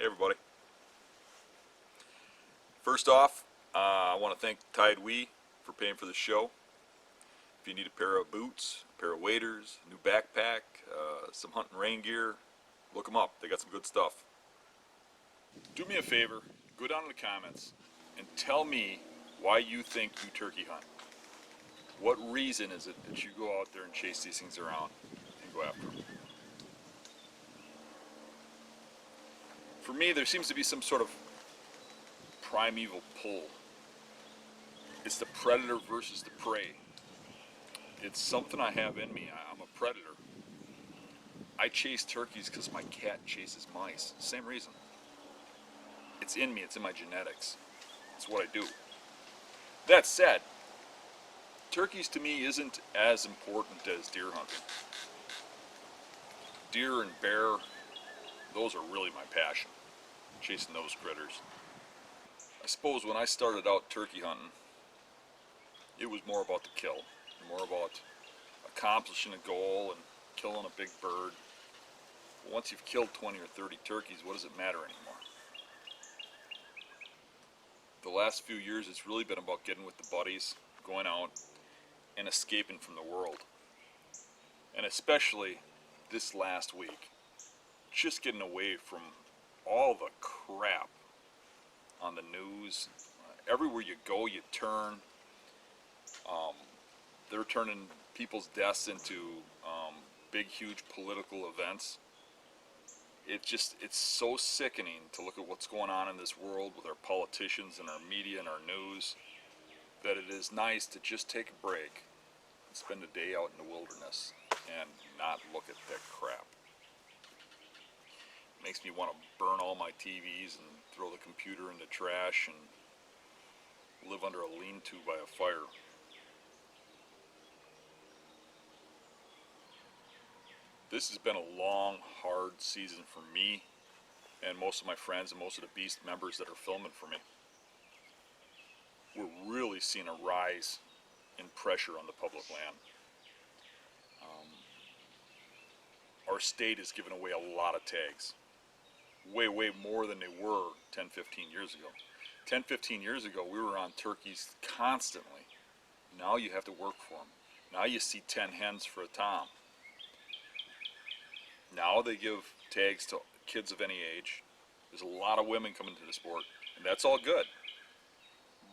Hey everybody. First off, I want to thank Tide We for paying for the show. If you need a pair of boots, a pair of waders, a new backpack, some hunting rain gear, look them up. They got some good stuff. Do me a favor, go down in the comments and tell me why you think you turkey hunt. What reason is it that you go out there and chase these things around and go after them? For me, there seems to be some sort of primeval pull. It's the predator versus the prey. It's something I have in me. I'm a predator. I chase turkeys because my cat chases mice. Same reason. It's in me. It's in my genetics. It's what I do. That said, turkeys to me isn't as important as deer hunting. Deer and bear, those are really my passion. Chasing those critters. I suppose when I started out turkey hunting, it was more about the kill, more about accomplishing a goal and killing a big bird. But once you've killed 20 or 30 turkeys, what does it matter anymore? The last few years, it's really been about getting with the buddies, going out, and escaping from the world. And especially this last week, just getting away from all the crap on the news. Everywhere you go, you turn. They're turning people's deaths into big, huge political events. It's so sickening to look at what's going on in this world with our politicians and our media and our news, that it is nice to just take a break and spend a day out in the wilderness and not look at that crap. It makes me want to burn all my TVs and throw the computer in the trash and live under a lean-to by a fire. This has been a long, hard season for me and most of my friends and most of the Beast members that are filming for me. We're really seeing a rise in pressure on the public land. Our state is giving away a lot of tags. Way more than they were 10, 15 years ago. 10, 15 years ago, we were on turkeys constantly. Now you have to work for them. Now you see 10 hens for a tom. Now they give tags to kids of any age. There's a lot of women coming to the sport, and that's all good.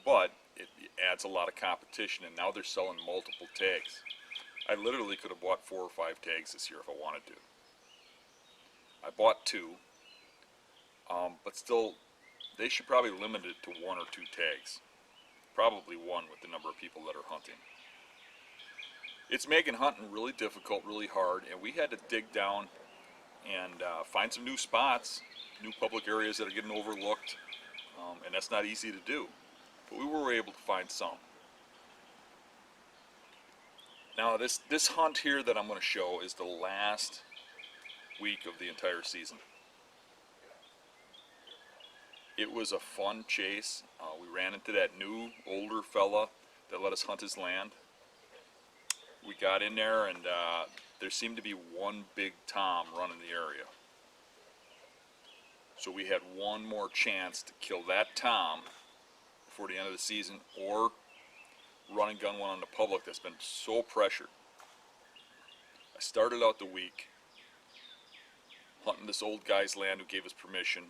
But it adds a lot of competition, and now they're selling multiple tags. I literally could have bought 4 or 5 tags this year if I wanted to. I bought 2, but still, they should probably limit it to 1 or 2 tags. Probably 1 with the number of people that are hunting. It's making hunting really difficult, really hard, and we had to dig down and find some new spots, new public areas that are getting overlooked, and that's not easy to do. But we were able to find some. Now this hunt here that I'm going to show is the last week of the entire season. It was a fun chase. We ran into that new older fella that let us hunt his land. We got in there and there seemed to be one big tom running the area. So we had one more chance to kill that tom before the end of the season, or run and gun one on the public that's been so pressured. I started out the week hunting this old guy's land who gave us permission,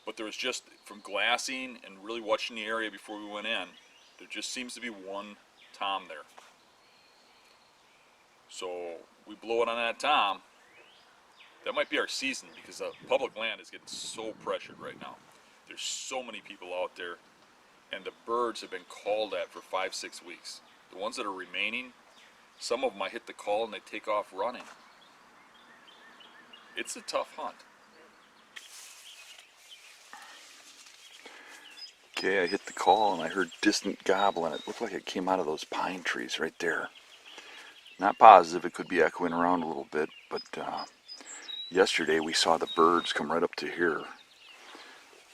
but there was just, from glassing and really watching the area before we went in, there just seems to be one tom there. So we blow it on that tom. That might be our season, because the public land is getting so pressured right now. There's so many people out there, and the birds have been called at for 5-6 weeks. The ones that are remaining, some of them I hit the call and they take off running. It's a tough hunt. Okay, I hit the call and I heard distant gobbling. It looked like it came out of those pine trees right there. Not positive, it could be echoing around a little bit, but yesterday we saw the birds come right up to here.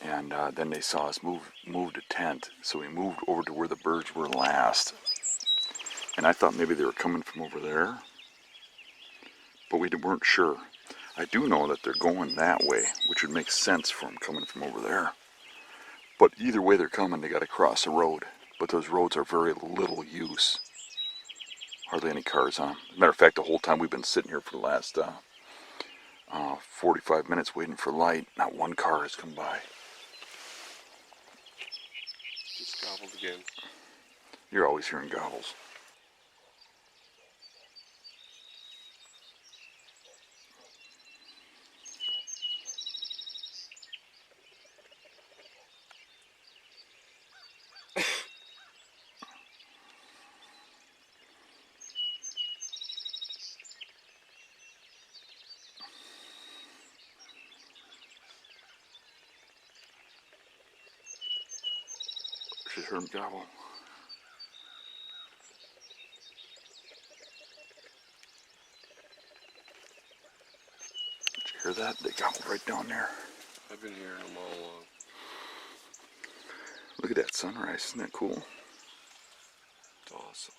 And then they saw us move a tent, so we moved over to where the birds were last. And I thought maybe they were coming from over there, but we weren't sure. I do know that they're going that way, which would make sense for them coming from over there. But either way they're coming, they got to cross a road. But those roads are very little use. Hardly any cars on them. As a matter of fact, the whole time we've been sitting here for the last 45 minutes waiting for light, not one car has come by. Just gobbled again. You're always hearing gobbles. Just heard him gobble. Did you hear that? They gobbled right down there. I've been hearing them all along. Look at that sunrise. Isn't that cool? It's awesome.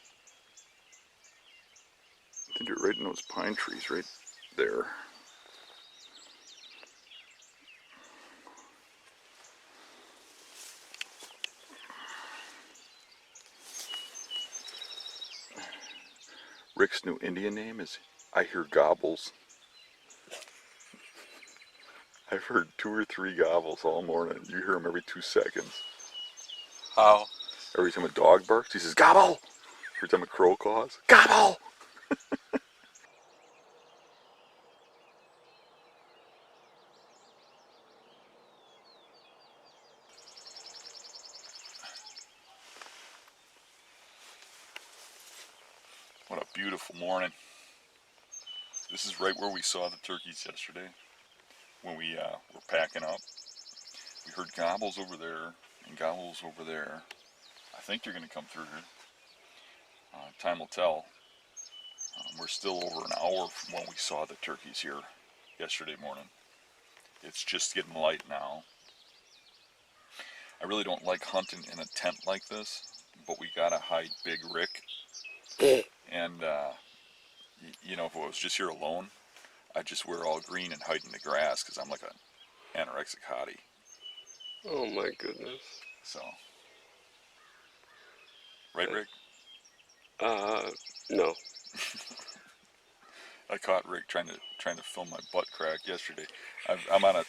I think you're right in those pine trees right there. Rick's new Indian name is I Hear Gobbles. I've heard 2 or 3 gobbles all morning. You hear them every 2 seconds. How? Every time a dog barks, he says, gobble! Every time a crow caws, gobble! What a beautiful morning. This is right where we saw the turkeys yesterday when we were packing up. We heard gobbles over there and gobbles over there. I think they're going to come through here. Time will tell. We're still over an hour from when we saw the turkeys here yesterday morning. It's just getting light now. I really don't like hunting in a tent like this, but we gotta hide Big Rick. And you know, if I was just here alone, I'd just wear all green and hide in the grass because I'm like an anorexic hottie. Oh my goodness. So, right, Rick? No. I caught Rick trying to film my butt crack yesterday. I'm on a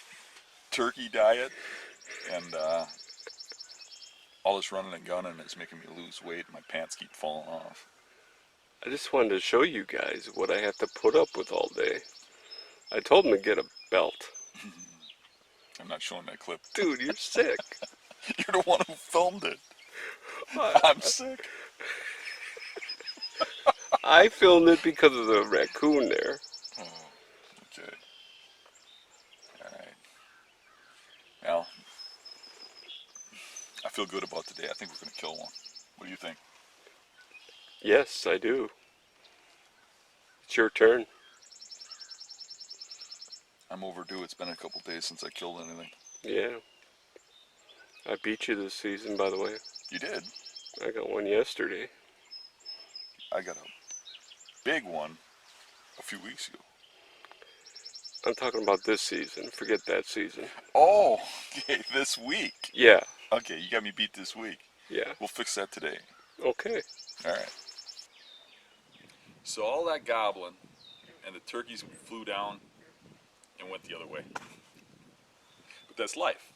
turkey diet, and all this running and gunning is making me lose weight. And my pants keep falling off. I just wanted to show you guys what I have to put up with all day. I told him to get a belt. I'm not showing that clip. Dude, you're sick. You're the one who filmed it. I'm sick. I filmed it because of the raccoon there. Oh, okay. Alright. Well, I feel good about today. I think we're going to kill one. What do you think? Yes, I do. It's your turn. I'm overdue. It's been a couple days since I killed anything. Yeah. I beat you this season, by the way. You did? I got one yesterday. I got a big one a few weeks ago. I'm talking about this season. Forget that season. Oh, okay, this week. Yeah. Okay, you got me beat this week. Yeah. We'll fix that today. Okay. Alright. So all that gobbling, and the turkeys flew down and went the other way. But that's life.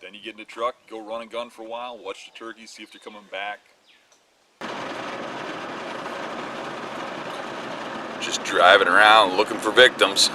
Then you get in the truck, go run and gun for a while, watch the turkeys, see if they're coming back. Just driving around looking for victims.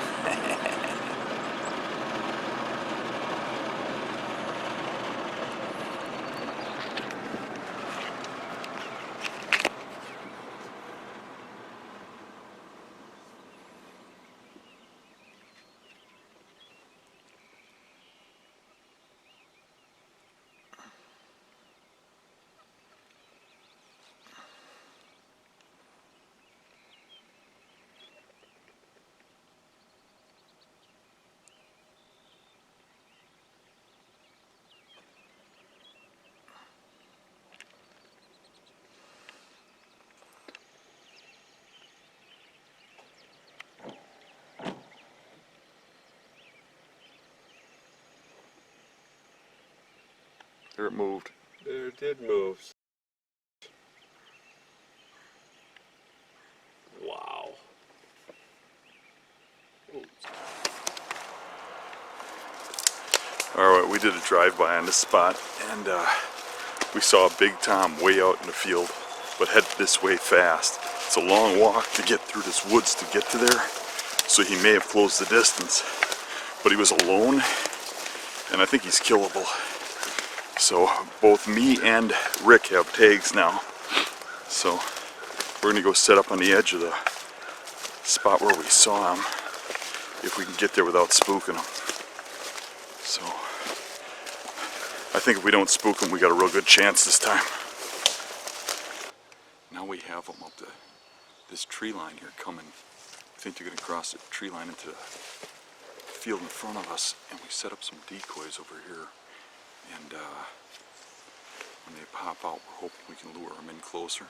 There it moved. There it did move. Wow. Alright, we did a drive-by on this spot, and we saw a big tom way out in the field, but headed this way fast. It's a long walk to get through this woods to get to there, so he may have closed the distance. But he was alone, and I think he's killable. So both me and Rick have tags now. So we're gonna go set up on the edge of the spot where we saw him, if we can get there without spooking him. So I think if we don't spook him, we got a real good chance this time. Now we have them up to this tree line here coming. I think they're gonna cross the tree line into the field in front of us, and we set up some decoys over here. And when they pop out, we're hoping we can lure them in closer.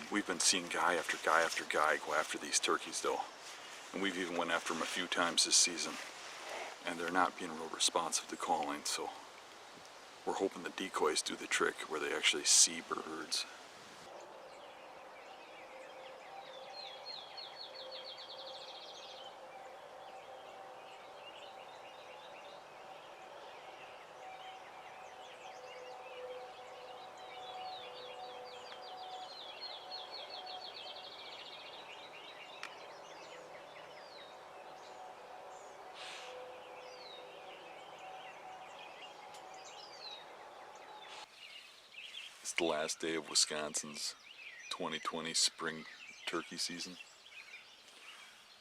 We've been seeing guy after guy after guy go after these turkeys though. And we've even went after them a few times this season. And they're not being real responsive to calling, so we're hoping the decoys do the trick where they actually see birds. It's the last day of Wisconsin's 2020 spring turkey season.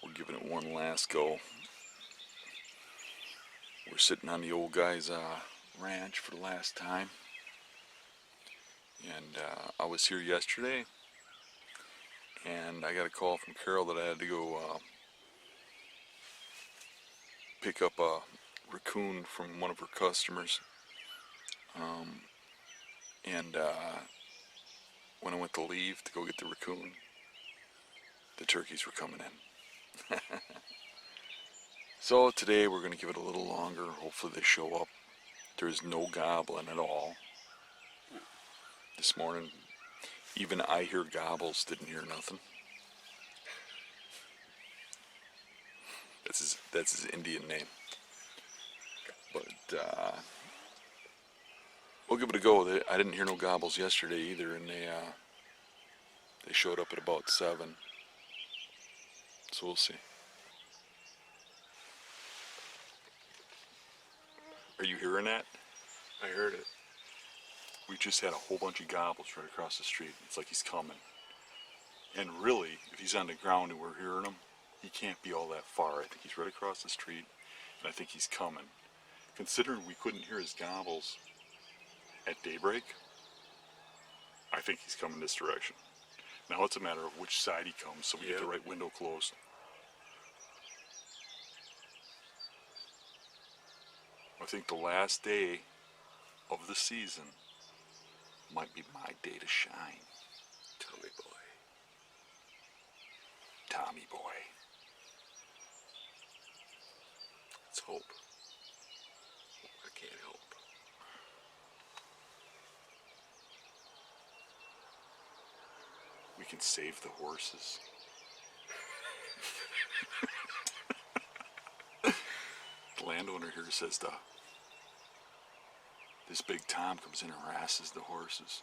We're giving it one last go. We're sitting on the old guy's ranch for the last time. And I was here yesterday, and I got a call from Carol that I had to go pick up a raccoon from one of her customers. And when I went to leave to go get the raccoon, the turkeys were coming in. So today we're going to give it a little longer. Hopefully they show up. There's no gobbling at all. This morning, even I hear gobbles, didn't hear nothing. That's his Indian name. But we'll give it a go. I didn't hear no gobbles yesterday either, and they showed up at about 7. So we'll see. Are you hearing that? I heard it. We just had a whole bunch of gobbles right across the street. It's like he's coming. And really, if he's on the ground and we're hearing him, he can't be all that far. I think he's right across the street, and I think he's coming. Considering we couldn't hear his gobbles at daybreak, I think he's coming this direction. Now it's a matter of which side he comes, so we get the right window closed. I think the last day of the season might be my day to shine. Tommy boy. Tommy boy. Let's hope. I can't help. We can save the horses. The landowner here says this big Tom comes in and harasses the horses.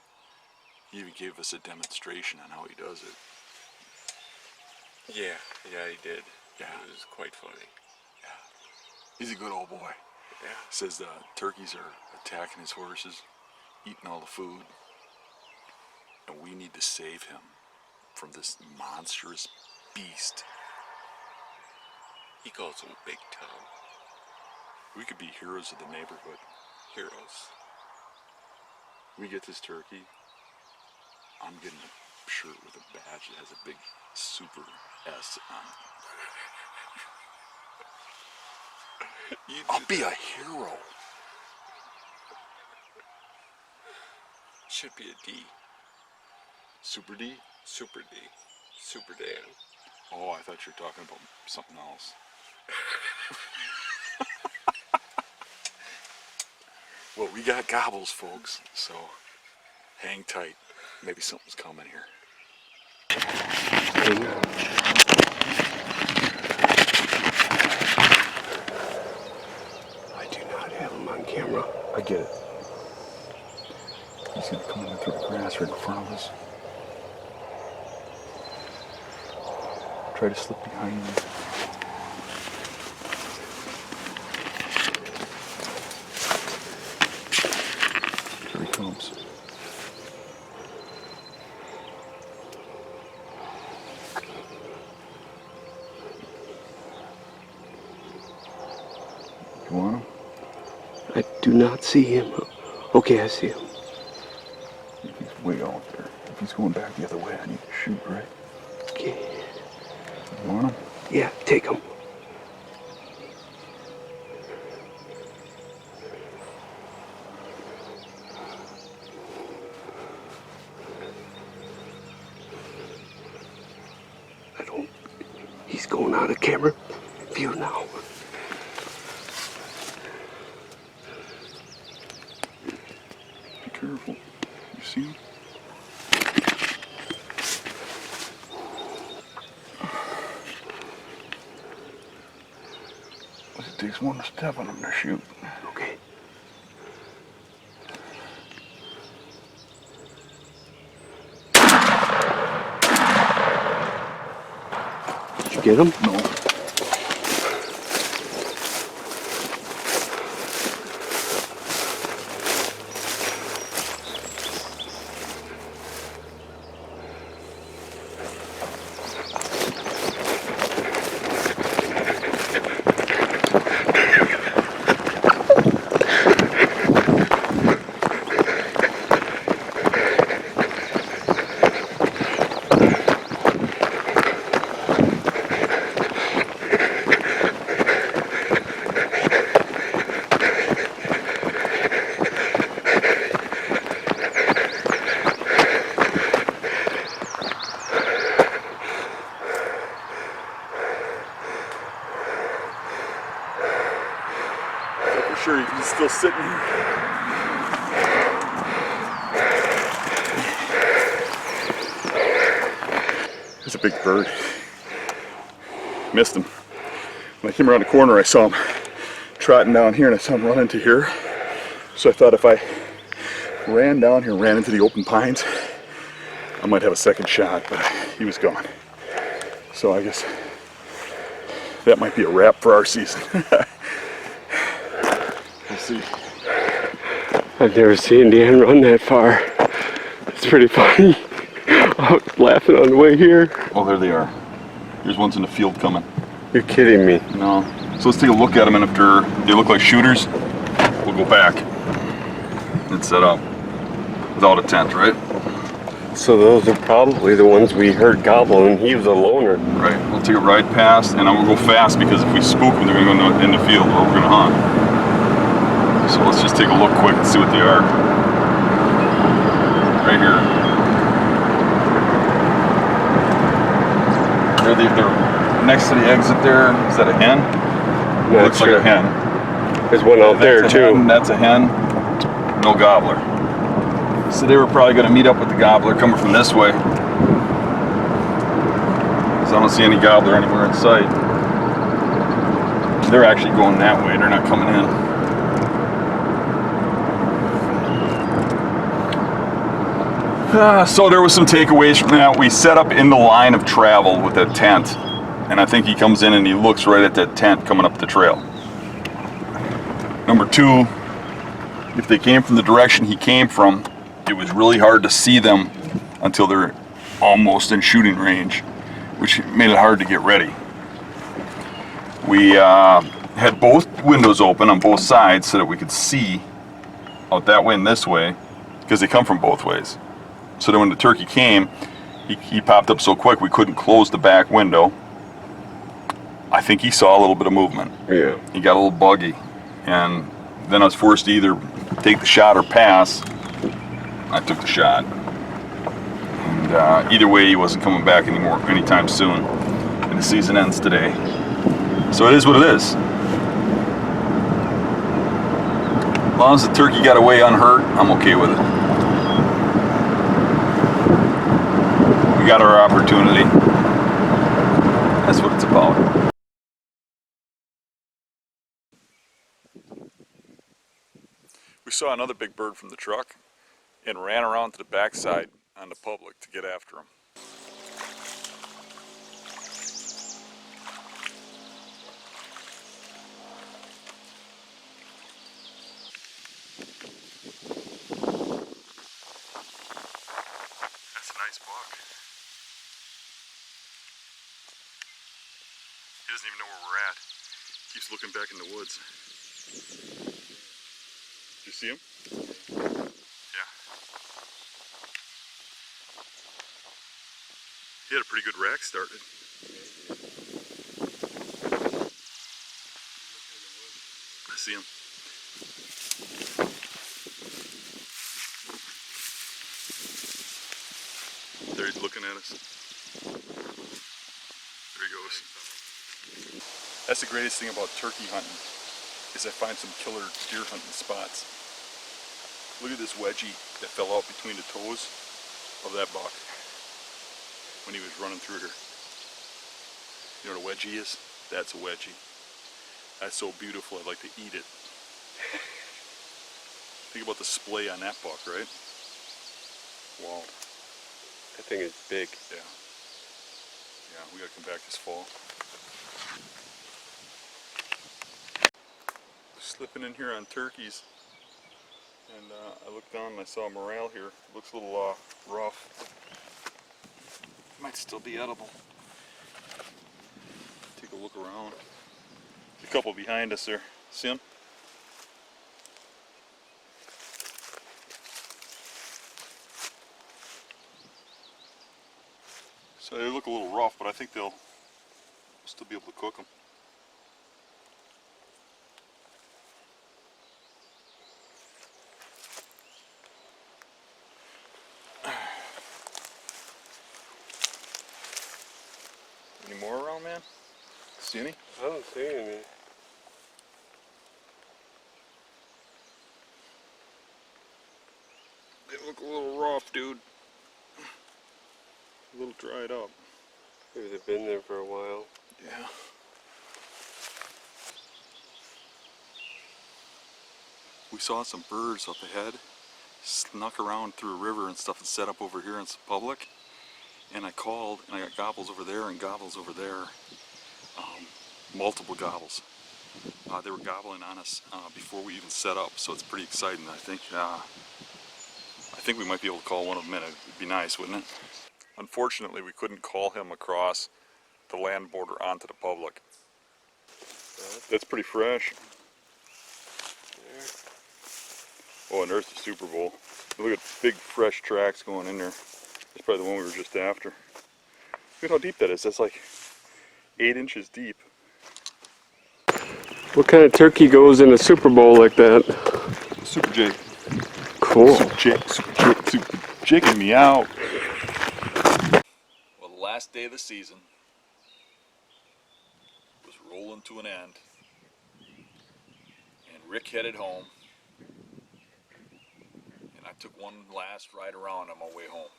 He even gave us a demonstration on how he does it. Yeah, he did. Yeah. It was quite funny. Yeah. He's a good old boy. Yeah. Says the turkeys are attacking his horses, eating all the food, and we need to save him from this monstrous beast. He calls him Big Tom. We could be heroes of the neighborhood. Heroes. We get this turkey, I'm getting a shirt with a badge that has a big super S on it. I'll be a hero. Should be a D. Super D? Super D. Super Dan. Oh, I thought you were talking about something else. Well, we got gobbles, folks, so hang tight. Maybe something's coming here. I do not have him on camera. I get it. He's gonna come in through the grass right in front of us. Try to slip behind him. Here he comes. You want him? I do not see him. Okay, I see him. He's way out there. If he's going back the other way, I need to shoot, right? Okay. You want him? Yeah, take him. I don't. He's going out of camera view now. Be careful. You see him? It takes one step on him to shoot. Okay. Did you get him? No. Sure, he's still sitting here. There's a big bird. Missed him. When I came around the corner, I saw him trotting down here, and I saw him run into here. So I thought if I ran down here, ran into the open pines, I might have a second shot, but he was gone. So I guess that might be a wrap for our season. We'll see. I've never seen Dan run that far. It's pretty funny. I was laughing on the way here. Oh, there they are. There's ones in the field coming. You're kidding me. No. So let's take a look at them, and if they look like shooters, we'll go back and set up without a tent, right? So those are probably the ones we heard gobble, and he was a loner. Right. We'll take a ride past, and I'm gonna go fast because if we spook them, they're gonna go in the field where we're gonna hunt. So let's just take a look quick and see what they are. Right here. They're next to the exit there. Is that a hen? No, Looks like a hen. There's one out there That's a too. hen, that's a hen. No gobbler. So they were probably going to meet up with the gobbler coming from this way. So I don't see any gobbler anywhere in sight. They're actually going that way. They're not coming in. So there was some takeaways from that. We set up in the line of travel with that tent, and I think he comes in and he looks right at that tent coming up the trail. Number two, if they came from the direction he came from, it was really hard to see them until they're almost in shooting range, which made it hard to get ready. We had both windows open on both sides so that we could see out that way and this way, because they come from both ways. So then when the turkey came, he popped up so quick we couldn't close the back window. I think he saw a little bit of movement. Yeah. He got a little buggy, and then I was forced to either take the shot or pass. I took the shot. And either way, he wasn't coming back anymore anytime soon. And the season ends today. So it is what it is. As long as the turkey got away unhurt, I'm okay with it. We got our opportunity. That's what it's about. We saw another big bird from the truck and ran around to the backside on the public to get after him. That's a nice buck. He doesn't even know where we're at. Keeps looking back in the woods. Did you see him? Yeah. He had a pretty good rack started. I see him. There he's looking at us. There he goes. That's the greatest thing about turkey hunting, is I find some killer deer hunting spots. Look at this wedgie that fell out between the toes of that buck when he was running through here. You know what a wedgie is? That's a wedgie. That's so beautiful, I'd like to eat it. Think about the splay on that buck, right? Wow. That thing is big. Yeah. Yeah, we gotta come back this fall. Slipping in here on turkeys, and I looked down and I saw a morale here. It looks a little rough. Might still be edible. Take a look around. There's a couple behind us there. See them? So they look a little rough, but I think they'll still be able to cook them. Any more around, man? See any? I don't see any. They look a little rough, dude. A little dried up. Maybe they've been there for a while. Yeah. We saw some birds up ahead, snuck around through a river and stuff and set up over here in some public. And I called, and I got gobbles over there and gobbles over there. Multiple gobbles. They were gobbling on us before we even set up, so it's pretty exciting. I think we might be able to call one of them in. It'd be nice, wouldn't it? Unfortunately, we couldn't call him across the land border onto the public. That's pretty fresh. Oh, and there's the Super Bowl. Look at big fresh tracks going in there. That's probably the one we were just after. Look at how deep that is. That's like 8 inches deep. What kind of turkey goes in a Super Bowl like that? Super J. Cool. Super jigging me out. Well, the last day of the season was rolling to an end, and Rick headed home, and I took one last ride around on my way home.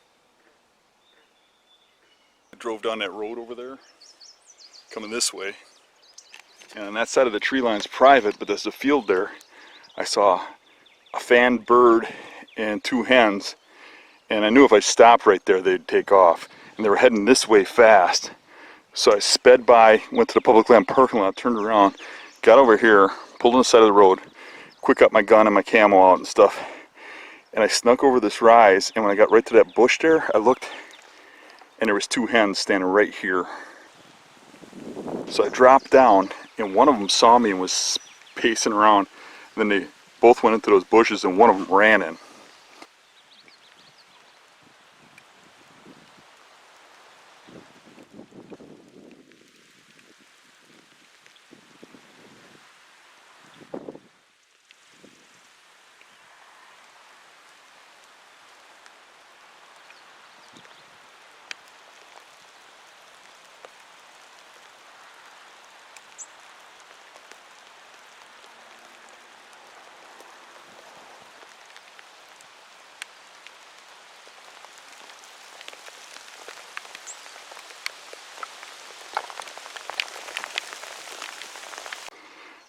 I drove down that road over there, coming this way, and on that side of the tree line's private, but there's a field there. I saw a fanned bird and 2 hens, and I knew if I stopped right there they'd take off, and they were heading this way fast. So I sped by, went to the public land parking lot, turned around, got over here, pulled on the side of the road, quick got my gun and my camo out and stuff, and I snuck over this rise, and when I got right to that bush there, I looked, and there was 2 hens standing right here. So I dropped down, and one of them saw me and was pacing around. And then they both went into those bushes, and one of them ran in.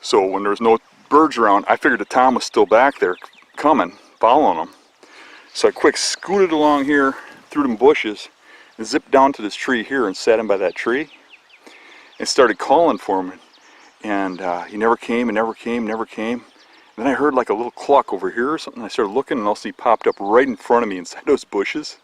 So when there was no birds around, I figured the tom was still back there coming, following them. So I quick scooted along here through them bushes and zipped down to this tree here and sat in by that tree and started calling for him. And he never came and never came, never came. And then I heard like a little cluck over here or something. I started looking and all of a sudden he popped up right in front of me inside those bushes.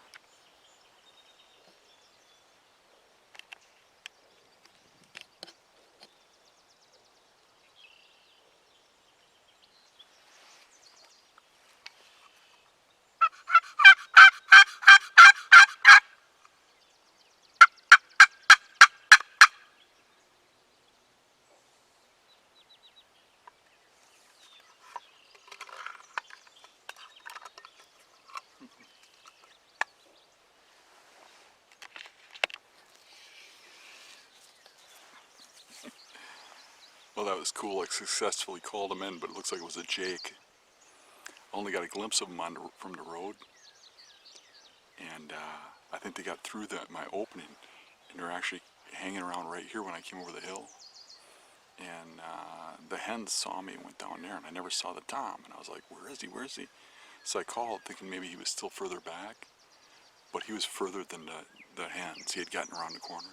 Well, that was cool. I successfully called him in, but it looks like it was a Jake. I only got a glimpse of him from the road. And I think they got through my opening, and they're actually hanging around right here when I came over the hill. And the hens saw me and went down there, and I never saw the tom. And I was like, where is he, where is he? So I called thinking maybe he was still further back, but he was further than the hens. He had gotten around the corner.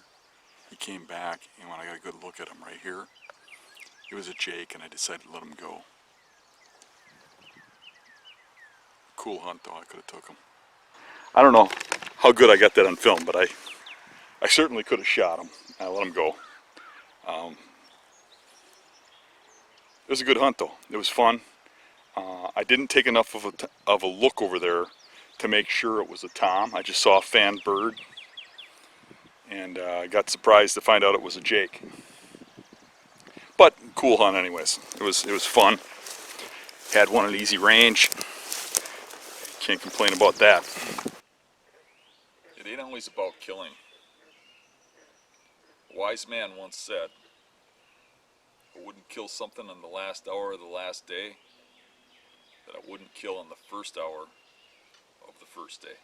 He came back, and when I got a good look at him right here, it was a Jake, and I decided to let him go. Cool hunt though, I could have took him. I don't know how good I got that on film, but I certainly could have shot him. I let him go. It was a good hunt though. It was fun. I didn't take enough of a look over there to make sure it was a tom. I just saw a fan bird, and got surprised to find out it was a Jake. But cool hunt anyways. It was fun. Had one at easy range. Can't complain about that. It ain't always about killing. A wise man once said, I wouldn't kill something on the last hour of the last day that I wouldn't kill on the first hour of the first day.